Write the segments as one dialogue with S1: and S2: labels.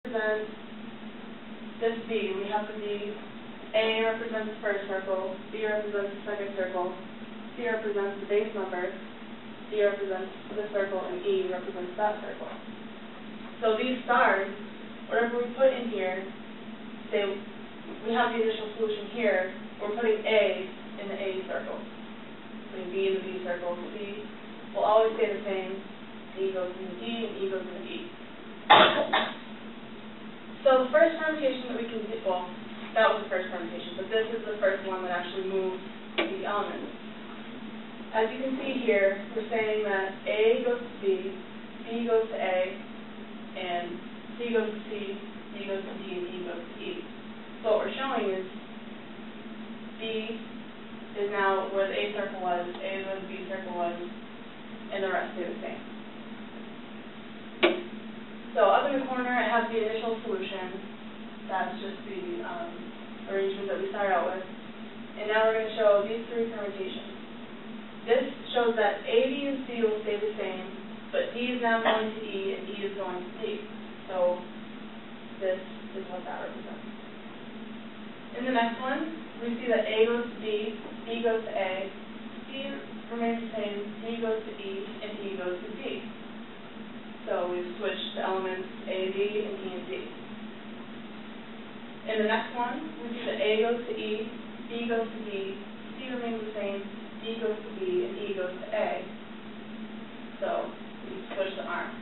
S1: represents this B, we have the B. A represents the first circle, B represents the second circle, C represents the base number, D represents the circle, and E represents that circle. So these stars, whatever we put in here, say we have the initial solution here, we're putting A in the A circle, putting B in the B circle. So B will always stay the same. D goes in the D, and E goes in the E. So the first permutation that we can do, well, that was the first permutation, but this is the first one that actually moves the elements. As you can see here, we're saying that A goes to B, B goes to A, and C goes to C, D goes to D, and E goes to E. So what we're showing is B is now where the A circle was, A is where the B circle was, and the rest stay the same. So up in the corner, I have the initial solution. That's just the arrangement that we started out with. And now we're going to show these three permutations. This shows that A, B, and C will stay the same, but D is now going to E, and E is going to D. So this is what that represents. In the next one, we see that A goes to B, B goes to A, C remains the same, D goes to E, and E goes to D. So we've switched the elements A, B, and E, and D. In the next one, we see that A goes to E, B goes to D, C remains the same, D goes to B, and E goes to A. So we switch the arms.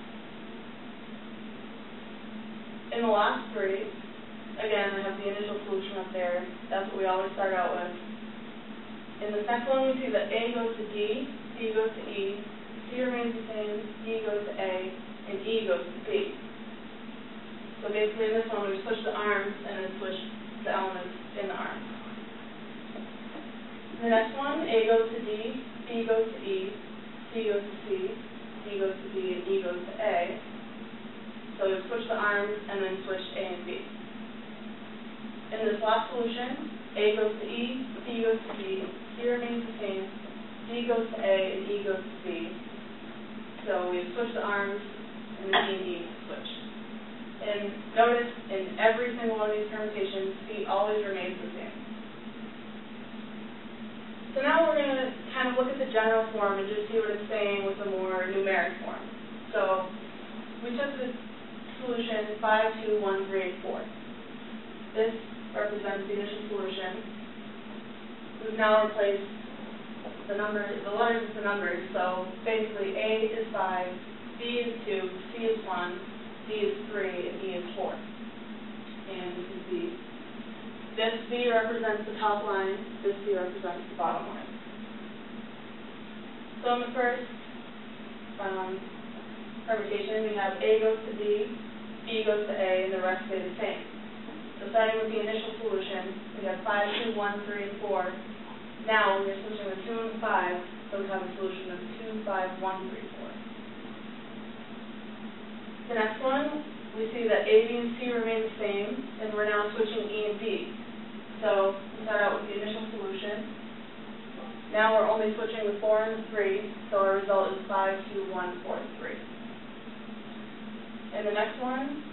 S1: In the last three, again, I have the initial solution up there. That's what we always start out with. In the second one, we see that A goes to D, D goes to E, C remains the same, D goes to A, and E goes to B. So basically in this one, we switch the arms and then switch the elements in the arms. In the next one, A goes to D, B goes to E, C goes to C, D goes to D, and E goes to A. So we switch the arms and then switch A and B. In this last solution, A goes to E, B goes to D, C remains the same, D goes to A, and E goes to B. So we switch the arms, and the D and E switch. And notice in every single one of these permutations, C always remains the same. So now we're going to kind of look at the general form and just see what it's saying with a more numeric form. So we took the solution 5, 2, 1, 3, and 4. This represents the initial solution. We've now replaced the letters with the numbers. So basically A is 5, B is 2, C is 1, D is 3, and E is 4. And this is B. This B represents the top line, this B represents the bottom line. So in the first permutation, we have A goes to B, B goes to A, and the rest stay the same. So starting with the initial solution, we have 5, 2, 1, 3, and 4. Now we're switching the 2 and the 5, so we have a solution of 2, 5, 1, 3, 4. The next one, we see that A, B, and C remain the same, and we're now switching E and D. So we start out with the initial solution. Now we're only switching the 4 and the 3, so our result is 5, 2, 1, 4, and 3. In the next one,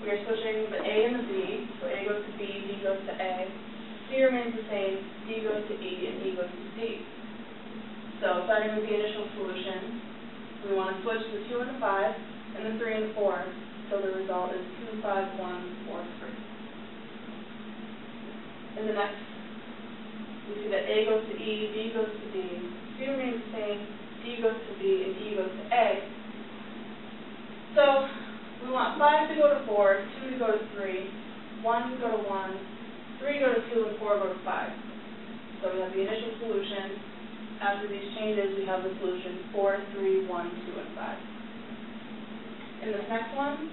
S1: we are switching the A and the B, so A goes to B, B goes to A, C remains the same, D goes to E, and E goes to D. So starting with the initial solution, we want to switch the 2 and the 5, and the 3 and the 4, so the result is 2, 5, 1, 4, 3. In the next, we see that A goes to E, B goes to D, C remains the same, D goes to B, and E goes to A. So we want 5 to go to 4, 2 to go to 3, 1 to go to 1, 3 go to 2, and 4 go to 5. So we have the initial solution. After these changes, we have the solution 4, 3, 1, 2, and 5. In this next one,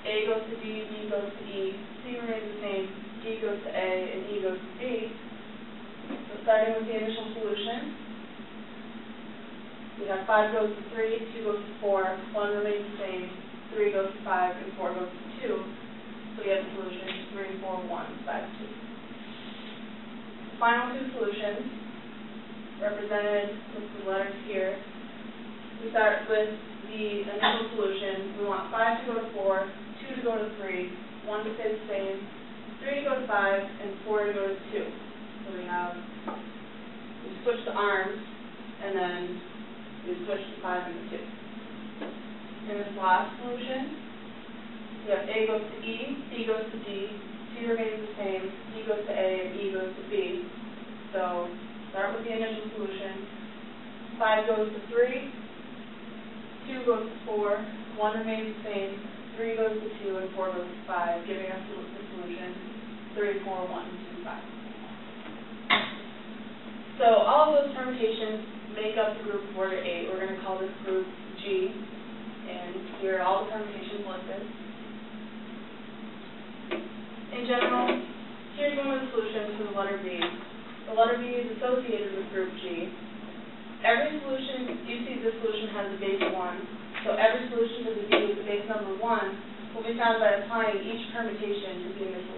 S1: A goes to D, B goes to E, C remains the same, D goes to A, and E goes to D. So starting with the initial solution, we have 5 goes to 3, 2 goes to 4, 1 remains the same, 3 goes to 5, and 4 goes to 2. So we have the solution 3, 4, 1, 5, 2. The final two solutions, represented with the letters here, we start with the initial solution. We want 5 to go to 4, 2 2 to go to 3, 1 to stay the same, 3 to go to 5, and 4 to go to 2. So we switch the arms, and then we switch the 5 and the 2. In this last solution, we have A goes to E, B goes to D, C remains the same, D goes to A, and E goes to B. So start with the initial solution. 5 goes to 3, 2 goes to 4, 1 remains the same, 3 goes to 2, and 4 goes to 5, giving us the solution 3, 4, 1, 2, 5. So all of those permutations make up the group of order 8. We're going to call this group G, and here are all the permutations listed. In general, here's one of the solutions for the letter B. The letter B is associated with group G. Every solution, you see this solution has a base 1, so every solution to the B with the base number 1 will be found by applying each permutation to be in the solution.